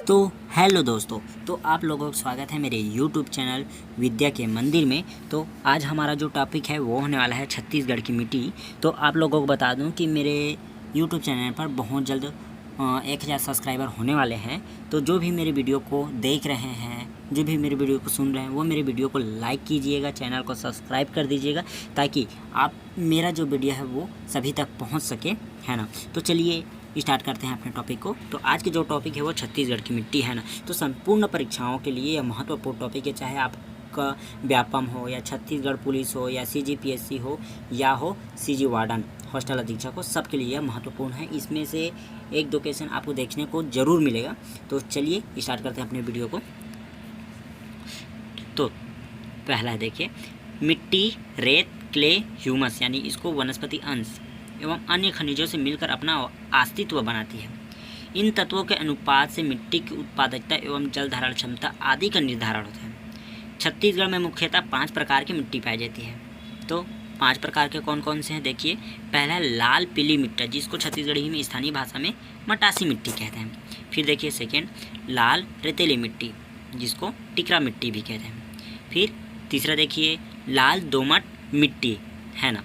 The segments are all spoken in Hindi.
तो हेलो दोस्तों, तो आप लोगों का स्वागत है मेरे YouTube चैनल विद्या के मंदिर में। तो आज हमारा जो टॉपिक है वो होने वाला है छत्तीसगढ़ की मिट्टी। तो आप लोगों को बता दूं कि मेरे YouTube चैनल पर बहुत जल्द 1000 सब्सक्राइबर होने वाले हैं। तो जो भी मेरे वीडियो को देख रहे हैं, जो भी मेरे वीडियो को सुन रहे हैं, वो मेरे वीडियो को लाइक कीजिएगा, चैनल को सब्सक्राइब कर दीजिएगा ताकि आप मेरा जो वीडियो है वो सभी तक पहुँच सके, है ना। तो चलिए स्टार्ट करते हैं अपने टॉपिक को। तो आज की जो टॉपिक है वो छत्तीसगढ़ की मिट्टी है ना। तो संपूर्ण परीक्षाओं के लिए यह महत्वपूर्ण टॉपिक है, चाहे आपका व्यापम हो या छत्तीसगढ़ पुलिस हो या CGPSC हो या हो CG वार्डन हॉस्टल अधीक्षक हो, सबके लिए यह महत्वपूर्ण है। इसमें से एक दो क्वेश्चन आपको देखने को ज़रूर मिलेगा। तो चलिए स्टार्ट करते हैं अपने वीडियो को। तो पहला है, देखिए, मिट्टी, रेत, क्ले, ह्यूमस यानी इसको वनस्पति अंश एवं अन्य खनिजों से मिलकर अपना अस्तित्व बनाती है। इन तत्वों के अनुपात से मिट्टी की उत्पादकता एवं जल धारण क्षमता आदि का निर्धारण होता है। छत्तीसगढ़ में मुख्यतः 5 प्रकार की मिट्टी पाई जाती है। तो 5 प्रकार के कौन कौन से हैं, देखिए। पहला है लाल पीली मिट्टी, जिसको छत्तीसगढ़ी में स्थानीय भाषा में मटासी मिट्टी कहते हैं। फिर देखिए सेकेंड, लाल रेतीली मिट्टी, जिसको टिकरा मिट्टी भी कहते हैं। फिर तीसरा देखिए लाल दोमट मिट्टी, है ना।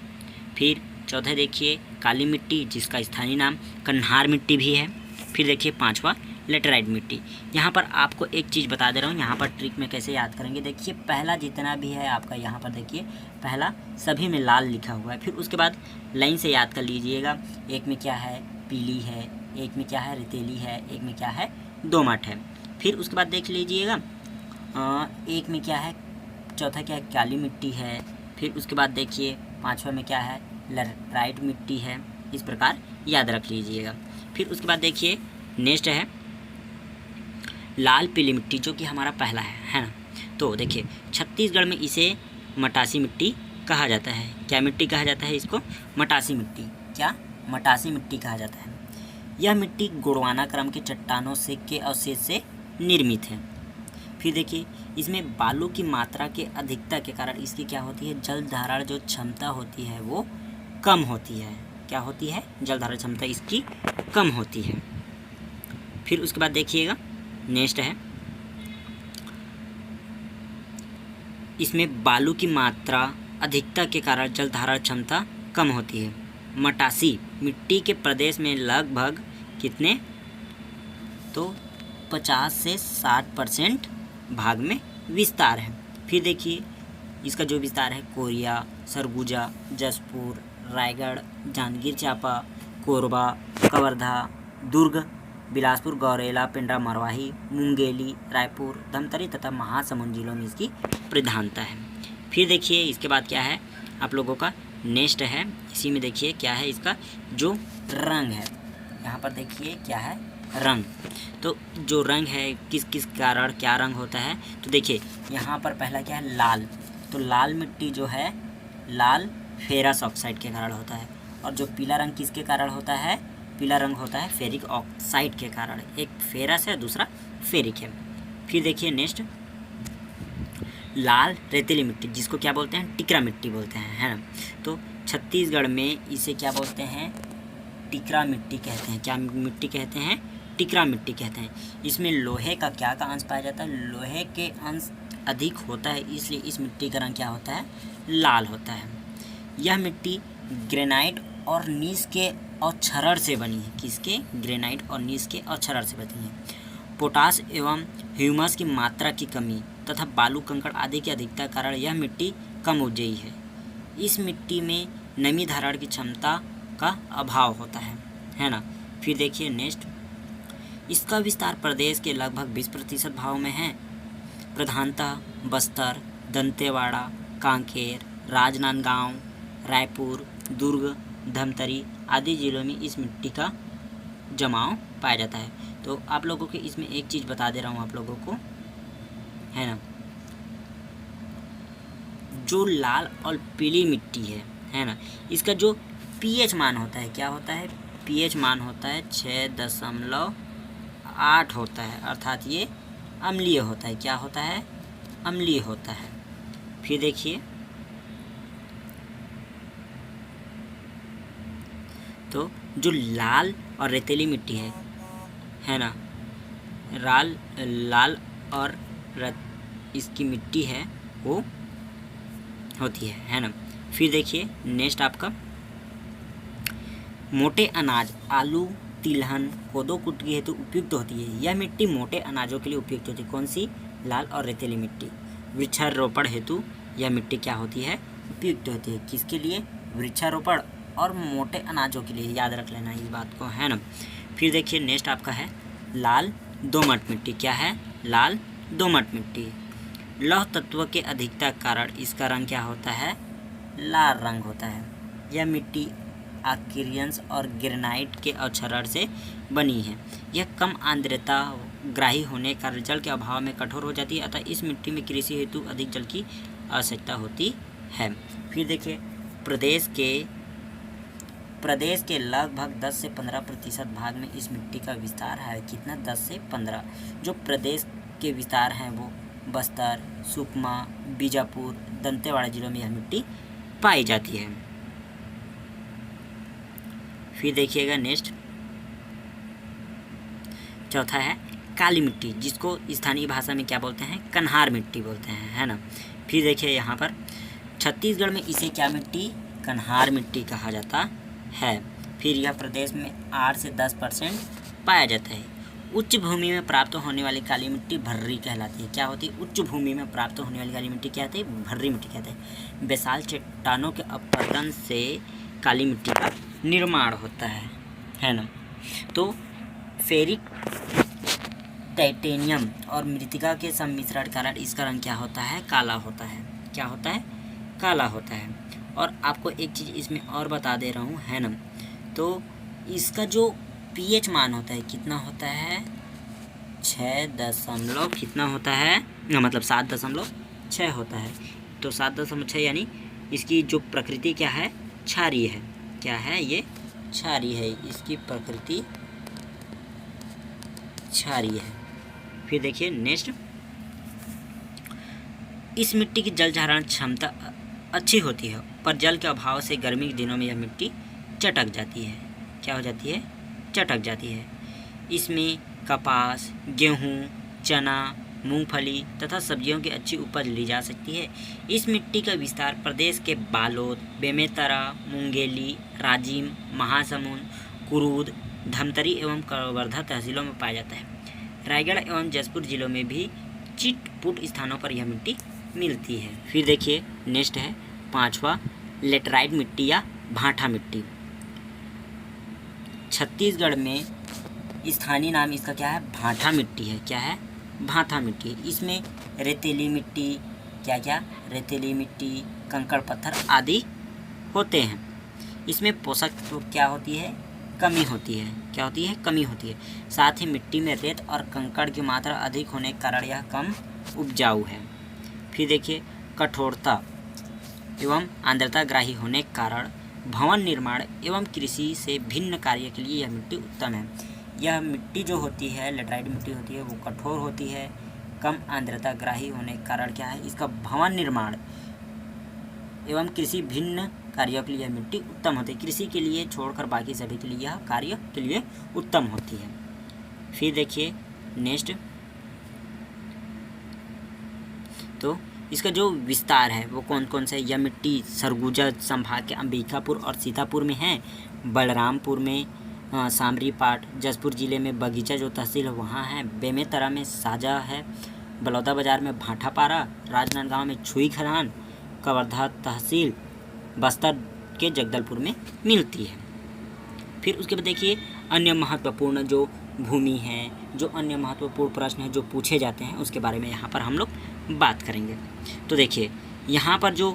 फिर चौथा देखिए काली मिट्टी, जिसका स्थानीय नाम कन्हार मिट्टी भी है। फिर देखिए पांचवा लेटराइट मिट्टी। यहाँ पर आपको एक चीज़ बता दे रहा हूँ, यहाँ पर ट्रिक में कैसे याद करेंगे। देखिए पहला जितना भी है आपका, यहाँ पर देखिए पहला सभी में लाल लिखा हुआ है। फिर उसके बाद लाइन से याद कर लीजिएगा, एक में क्या है पीली है, एक में क्या है रेतीली है, एक में क्या है दोमट है। फिर उसके बाद देख लीजिएगा एक में क्या है, चौथा क्या है काली मिट्टी है। फिर उसके बाद देखिए पाँचवा में क्या है लेटराइट मिट्टी है। इस प्रकार याद रख लीजिएगा। फिर उसके बाद देखिए नेक्स्ट है लाल पीली मिट्टी, जो कि हमारा पहला है ना। तो देखिए छत्तीसगढ़ में इसे मटासी मिट्टी कहा जाता है। क्या मिट्टी कहा जाता है इसको? मटासी मिट्टी। क्या? मटासी मिट्टी कहा जाता है। यह मिट्टी गोंडवाना क्रम के चट्टानों से के अवशेष से निर्मित है। फिर देखिए इसमें बालू की मात्रा के अधिकता के कारण इसकी क्या होती है, जल धारण जो क्षमता होती है वो कम होती है। क्या होती है? जल धारण क्षमता इसकी कम होती है। फिर उसके बाद देखिएगा नेक्स्ट है, इसमें बालू की मात्रा अधिकता के कारण जल धारण क्षमता कम होती है। मटासी मिट्टी के प्रदेश में लगभग कितने, तो 50 से 60% भाग में विस्तार है। फिर देखिए इसका जो विस्तार है कोरिया, सरगुजा, जसपुर, रायगढ़, जांजगीर चांपा, कोरबा, कवर्धा, दुर्ग, बिलासपुर, गौरेला, पेंड्रा, मरवाही, मुंगेली, रायपुर, धमतरी तथा महासमुंद जिलों में इसकी प्रधानता है। फिर देखिए इसके बाद क्या है आप लोगों का नेक्स्ट है, इसी में देखिए क्या है इसका जो रंग है। यहाँ पर देखिए क्या है रंग। तो जो रंग है किस किस कारण क्या रंग होता है, तो देखिए यहाँ पर पहला क्या है लाल। तो लाल मिट्टी जो है लाल फेरस ऑक्साइड के कारण होता है। और जो पीला रंग किसके कारण होता है? पीला रंग होता है फेरिक ऑक्साइड के कारण। एक फेरस है, दूसरा फेरिक है। फिर देखिए नेक्स्ट लाल रेतीली मिट्टी, जिसको क्या बोलते हैं? टिकरा मिट्टी बोलते हैं, है ना। तो छत्तीसगढ़ में इसे क्या बोलते हैं? टिकरा मिट्टी कहते हैं। क्या मिट्टी कहते हैं? टिकरा मिट्टी कहते हैं। इसमें लोहे का क्या का अंश पाया जाता है? लोहे के अंश अधिक होता है, इसलिए इस मिट्टी का रंग क्या होता है? लाल होता है। यह मिट्टी ग्रेनाइट और नीस के अवक्षरण से बनी है। किसके? ग्रेनाइट और नीस के अवक्षरण से बनी है। पोटास एवं ह्यूमस की मात्रा की कमी तथा बालू कंकड़ आदि की अधिकता के कारण यह मिट्टी कम उपजाऊ है। इस मिट्टी में नमी धारण की क्षमता का अभाव होता है ना। फिर देखिए नेक्स्ट, इसका विस्तार प्रदेश के लगभग 20% भाग में है। प्रधानतः बस्तर, दंतेवाड़ा, कांकेर, राजनांदगांव, रायपुर, दुर्ग, धमतरी आदि जिलों में इस मिट्टी का जमाव पाया जाता है। तो आप लोगों को इसमें एक चीज़ बता दे रहा हूँ आप लोगों को, है ना। जो लाल और पीली मिट्टी है ना, इसका जो pH मान होता है, क्या होता है? pH मान होता है 6.8 होता है, अर्थात ये अम्लीय होता है। क्या होता है? अम्लीय होता है। फिर देखिए तो जो लाल और रेतीली मिट्टी है ना, लाल और इसकी मिट्टी है वो होती है ना। फिर देखिए नेक्स्ट आपका मोटे अनाज आलू, तिलहन, कोदो, कुटकी हेतु उपयुक्त होती है। यह मिट्टी मोटे अनाजों के लिए उपयुक्त होती है। कौन सी? लाल और रेतीली मिट्टी। वृक्षारोपण हेतु यह मिट्टी क्या होती है? उपयुक्त होती है। किसके लिए? वृक्षारोपण और मोटे अनाजों के लिए, याद रख लेना इस बात को, है ना। फिर देखिए नेक्स्ट आपका है लाल दोमट मिट्टी। क्या है? लाल दोमट मिट्टी। लौह तत्व के अधिकता कारण इसका रंग क्या होता है? लाल रंग होता है। यह मिट्टी आर्कियंस और ग्रेनाइट के अवक्षरण से बनी है। यह कम आर्द्रता ग्राही होने का जल के अभाव में कठोर हो जाती है, अतः इस मिट्टी में कृषि हेतु अधिक जल की आवश्यकता होती है। फिर देखिए प्रदेश के लगभग 10 से 15% भाग में इस मिट्टी का विस्तार है। कितना? 10 से 15। जो प्रदेश के विस्तार हैं वो बस्तर, सुकमा, बीजापुर, दंतेवाड़ा जिलों में यह मिट्टी पाई जाती है। फिर देखिएगा नेक्स्ट चौथा है काली मिट्टी, जिसको स्थानीय भाषा में क्या बोलते हैं? कन्हार मिट्टी बोलते हैं, है ना। फिर देखिए यहाँ पर छत्तीसगढ़ में इसे क्या मिट्टी? कन्हार मिट्टी कहा जाता है। फिर यह प्रदेश में 8 से 10% पाया जाता है। उच्च भूमि में प्राप्त होने वाली काली मिट्टी भर्री कहलाती है। क्या होती है? उच्च भूमि में प्राप्त होने वाली काली मिट्टी क्या होती है? भर्री मिट्टी कहते हैं। बेसाल चट्टानों के अपरदन से काली मिट्टी का निर्माण होता है ना। तो फेरिक, टाइटेनियम और मृतिका के सम्मिश्रण कारण इसका रंग क्या होता है? काला होता है। क्या होता है? काला होता है। और आपको एक चीज़ इसमें और बता दे रहा हूँ, है ना। तो इसका जो pH मान होता है कितना होता है? 6 कितना होता है? मतलब 7.6 होता है। तो 7.6 यानी इसकी जो प्रकृति क्या है? क्षारीय है। क्या है? ये क्षारीय है। इसकी प्रकृति क्षारीय है। फिर देखिए नेक्स्ट, इस मिट्टी की जल धारण क्षमता अच्छी होती है, पर जल के अभाव से गर्मी के दिनों में यह मिट्टी चटक जाती है। क्या हो जाती है? चटक जाती है। इसमें कपास, गेहूँ, चना, मूंगफली तथा सब्जियों की अच्छी उपज ली जा सकती है। इस मिट्टी का विस्तार प्रदेश के बालोद, बेमेतरा, मुंगेली, राजिम, महासमुंद, कुरूद, धमतरी एवं कवर्धा तहसीलों में पाया जाता है। रायगढ़ एवं जसपुर जिलों में भी चिटपुट स्थानों पर यह मिट्टी मिलती है। फिर देखिए नेक्स्ट है 5वां लेटराइट मिट्टी या भांठा मिट्टी। छत्तीसगढ़ में स्थानीय नाम इसका क्या है? भांठा मिट्टी है। क्या है? भांठा मिट्टी। इसमें रेतीली मिट्टी, क्या रेतीली मिट्टी, कंकड़ पत्थर आदि होते हैं। इसमें पोषक तो क्या होती है? कमी होती है। क्या होती है? कमी होती है। साथ ही मिट्टी में रेत और कंकड़ की मात्रा अधिक होने के कारण यह कम उपजाऊ है। फिर देखिए कठोरता एवं आर्द्रता ग्राही होने के कारण भवन निर्माण एवं कृषि से भिन्न कार्य के लिए यह मिट्टी उत्तम है। यह मिट्टी जो होती है, लेटराइट मिट्टी होती है, वो कठोर होती है, कम आर्द्रता ग्राही होने के कारण क्या है? इसका भवन निर्माण एवं कृषि भिन्न कार्यों के लिए यह मिट्टी उत्तम होती है। कृषि के लिए छोड़कर बाकी सभी के लिए यह कार्य के लिए उत्तम होती है। फिर देखिए नेक्स्ट, तो इसका जो विस्तार है वो कौन कौन सा है? यह मिट्टी सरगुजा संभाग के अंबिकापुर और सीतापुर में है, बलरामपुर में सामरीपाट, जसपुर जिले में बगीचा जो तहसील है वहाँ है, बेमेतरा में साजा है, बलौदा बाजार में भाटापारा, राजनांदगांव में छुई खदान, कवर्धा तहसील बस्तर के जगदलपुर में मिलती है। फिर उसके बाद देखिए अन्य महत्वपूर्ण जो भूमि है, जो अन्य महत्वपूर्ण प्रश्न हैं जो पूछे जाते हैं उसके बारे में यहाँ पर हम लोग बात करेंगे। तो देखिए यहाँ पर जो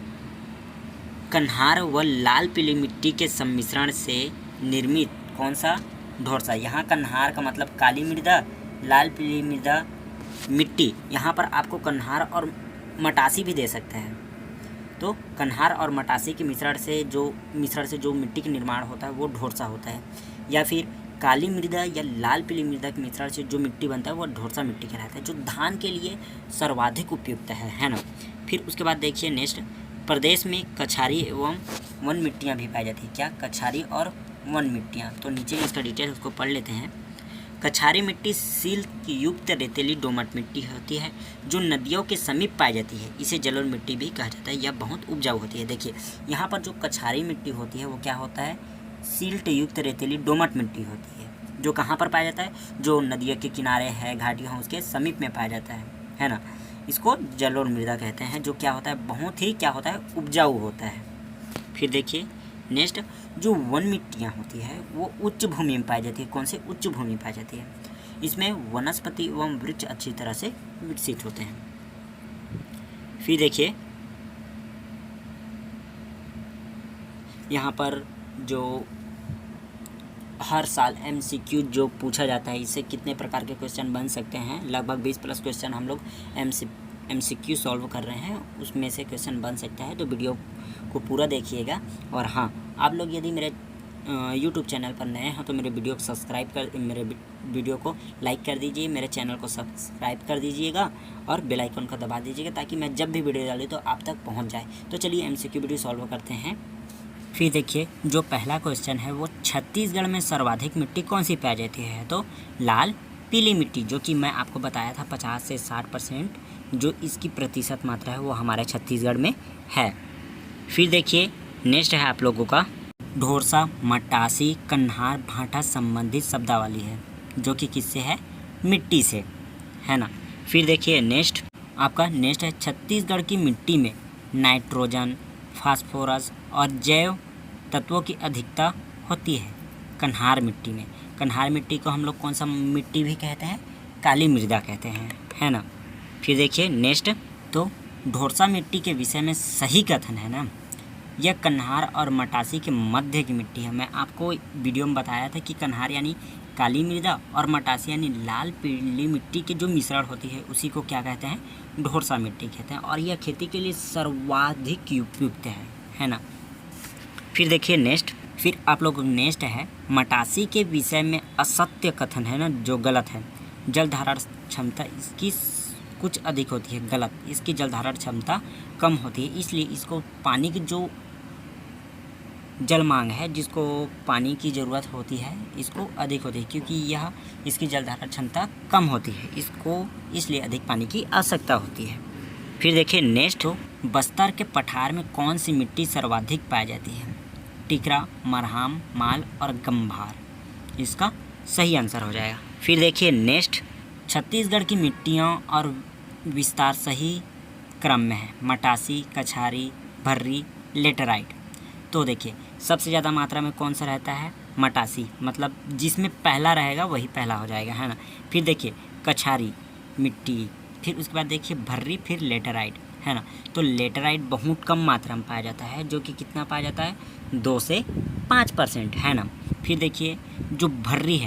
कन्हार व लाल पीली मिट्टी के सम्मिश्रण से निर्मित कौन सा? ढोरसा। यहाँ कन्हार का मतलब काली मृदा, लाल पीली मृदा मिट्टी। यहाँ पर आपको कन्हार और मटासी भी दे सकते हैं। तो कन्हार और मटासी के मिश्रण से जो मिट्टी का निर्माण होता है वो ढोरसा होता है। या फिर काली मृदा या लाल पीली मृदा के मिश्रण से जो मिट्टी बनता है वो ढोरसा मिट्टी कहलाता है, जो धान के लिए सर्वाधिक उपयुक्त है ना। फिर उसके बाद देखिए नेक्स्ट, प्रदेश में कछारी एवं वन मिट्टियाँ भी पाई जाती है। क्या? कछारी और वन मिट्टियाँ। तो नीचे इसका डिटेल उसको पढ़ लेते हैं। कछारी मिट्टी सिल्क युक्त रेतीली दोमट मिट्टी होती है जो नदियों के समीप पाई जाती है। इसे जलोढ़ मिट्टी भी कहा जाता है। यह बहुत उपजाऊ होती है। देखिए यहाँ पर जो कछारी मिट्टी होती है वो क्या होता है, सिल्ट युक्त रेतीली दोमट मिट्टी होती है जो कहाँ पर पाया जाता है, जो नदियों के किनारे है, घाटियों हैं, उसके समीप में पाया जाता है ना। इसको जलोढ़ मृदा कहते हैं, जो क्या होता है, बहुत ही क्या होता है, उपजाऊ होता है। फिर देखिए नेक्स्ट, जो वन मिट्टियाँ होती है वो उच्च भूमि में पाई जाती है। कौन से उच्च भूमि में पाई जाती है, इसमें वनस्पति एवं वृक्ष अच्छी तरह से विकसित होते हैं। फिर देखिए यहाँ पर जो हर साल MCQ जो पूछा जाता है, इससे कितने प्रकार के क्वेश्चन बन सकते हैं, लगभग 20+ क्वेश्चन हम लोग MCQ सॉल्व कर रहे हैं, उसमें से क्वेश्चन बन सकता है। तो वीडियो को पूरा देखिएगा। और हाँ, आप लोग यदि मेरे YouTube चैनल पर नए हैं तो मेरे वीडियो को लाइक कर दीजिए, मेरे चैनल को सब्सक्राइब कर दीजिएगा और बेल आइकन को दबा दीजिएगा ताकि मैं जब भी वीडियो डालूँ तो आप तक पहुंच जाए। तो चलिए MCQ वीडियो सॉल्व करते हैं। फिर देखिए जो पहला क्वेश्चन है वो छत्तीसगढ़ में सर्वाधिक मिट्टी कौन सी पाई जाती है, तो लाल पीली मिट्टी, जो कि मैं आपको बताया था 50 से 60% जो इसकी प्रतिशत मात्रा है वो हमारे छत्तीसगढ़ में है। फिर देखिए नेक्स्ट है आप लोगों का ढोरसा, मटासी, कन्हार, भाटा संबंधित शब्दावली है जो कि किससे है, मिट्टी से, है ना। फिर देखिए नेक्स्ट है छत्तीसगढ़ की मिट्टी में नाइट्रोजन, फास्फोरस और जैव तत्वों की अधिकता होती है कन्हार मिट्टी में। कन्हार मिट्टी को हम लोग कौन सा मिट्टी भी कहते हैं, काली मृदा कहते हैं, है ना। फिर देखिए नेक्स्ट, तो ढोरसा मिट्टी के विषय में सही कथन है ना, यह कन्हार और मटासी के मध्य की मिट्टी है। मैं आपको वीडियो में बताया था कि कन्हार यानी काली मृदा और मटासी यानी लाल पीली मिट्टी के जो मिश्रण होती है उसी को क्या कहते हैं, ढोरसा मिट्टी कहते हैं। और यह खेती के लिए सर्वाधिक उपयुक्त है ना। फिर देखिए नेक्स्ट, फिर आप लोग नेक्स्ट है मटासी के विषय में असत्य कथन है ना, जो गलत है। जल धारण क्षमता इसकी कुछ अधिक होती है, गलत। इसकी जल धारण क्षमता कम होती है, इसलिए इसको पानी की जो जल मांग है, जिसको पानी की ज़रूरत होती है, इसको अधिक होती है, क्योंकि यह इसकी जल धारण क्षमता कम होती है, इसको इसलिए अधिक पानी की आवश्यकता होती है। फिर देखिए नेक्स्ट, बस्तर के पठार में कौन सी मिट्टी सर्वाधिक पाई जाती है, टिकरा, मरहाम, माल और गंभार, इसका सही आंसर हो जाएगा। फिर देखिए नेक्स्ट, छत्तीसगढ़ की मिट्टियाँ और विस्तार सही क्रम में है, मटासी, कछारी, भर्री, लेटराइट। तो देखिए सबसे ज़्यादा मात्रा में कौन सा रहता है, मटासी, मतलब जिसमें पहला रहेगा वही पहला हो जाएगा, है ना। फिर देखिए कछारी मिट्टी, फिर उसके बाद देखिए भर्री, फिर लेटराइट, है ना। तो लेटराइट बहुत कम मात्रा में पाया जाता है, जो कि कितना पाया जाता है, 2 से 5%, है ना। फिर देखिए जो भर्री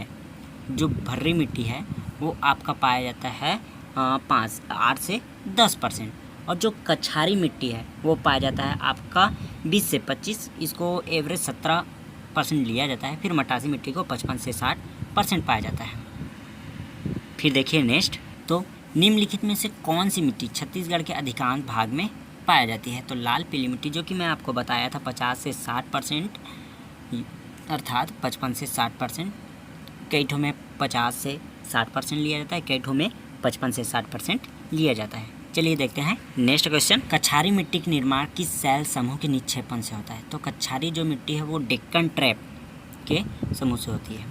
मिट्टी है वो आपका पाया जाता है 8 से 10%। और जो कछारी मिट्टी है वो पाया जाता है आपका 20 से 25, इसको एवरेज 17% लिया जाता है। फिर मटासी मिट्टी को 55 से 60% पाया जाता है। फिर देखिए नेक्स्ट, तो निम्नलिखित में से कौन सी मिट्टी छत्तीसगढ़ के अधिकांश भाग में पाया जाती है, तो लाल पीली मिट्टी, जो कि मैं आपको बताया था 50 से 60%, अर्थात 55 से 60%। कई ठों में 50 से 60% लिया जाता है, कई ठों में 55 से 60% लिया जाता है। चलिए देखते हैं नेक्स्ट क्वेश्चन, कछारी मिट्टी के निर्माण किस शैल समूह के निक्षेपण से होता है, तो कछारी जो मिट्टी है वो डेक्कन ट्रैप के समूह से होती है।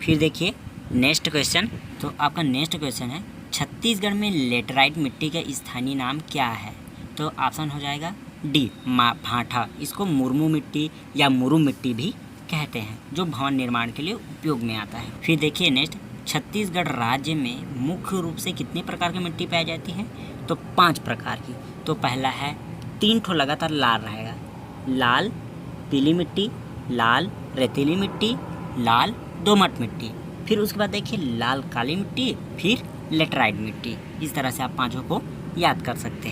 फिर देखिए नेक्स्ट क्वेश्चन, तो आपका नेक्स्ट क्वेश्चन है छत्तीसगढ़ में लेटराइट मिट्टी का स्थानीय नाम क्या है, तो ऑप्शन हो जाएगा डी, भाटा। इसको मुर्मू मिट्टी या मुरु मिट्टी भी कहते हैं, जो भवन निर्माण के लिए उपयोग में आता है। फिर देखिए नेक्स्ट, छत्तीसगढ़ राज्य में मुख्य रूप से कितने प्रकार की मिट्टी पाई जाती है, तो 5 प्रकार की। तो पहला है 3 ठो लगातार लाल रहेगा, लाल पीली मिट्टी, लाल रेतीली मिट्टी, लाल दोमट मिट्टी। फिर उसके बाद देखिए लाल काली मिट्टी, फिर लेटराइट मिट्टी। इस तरह से आप 5 को याद कर सकते हैं।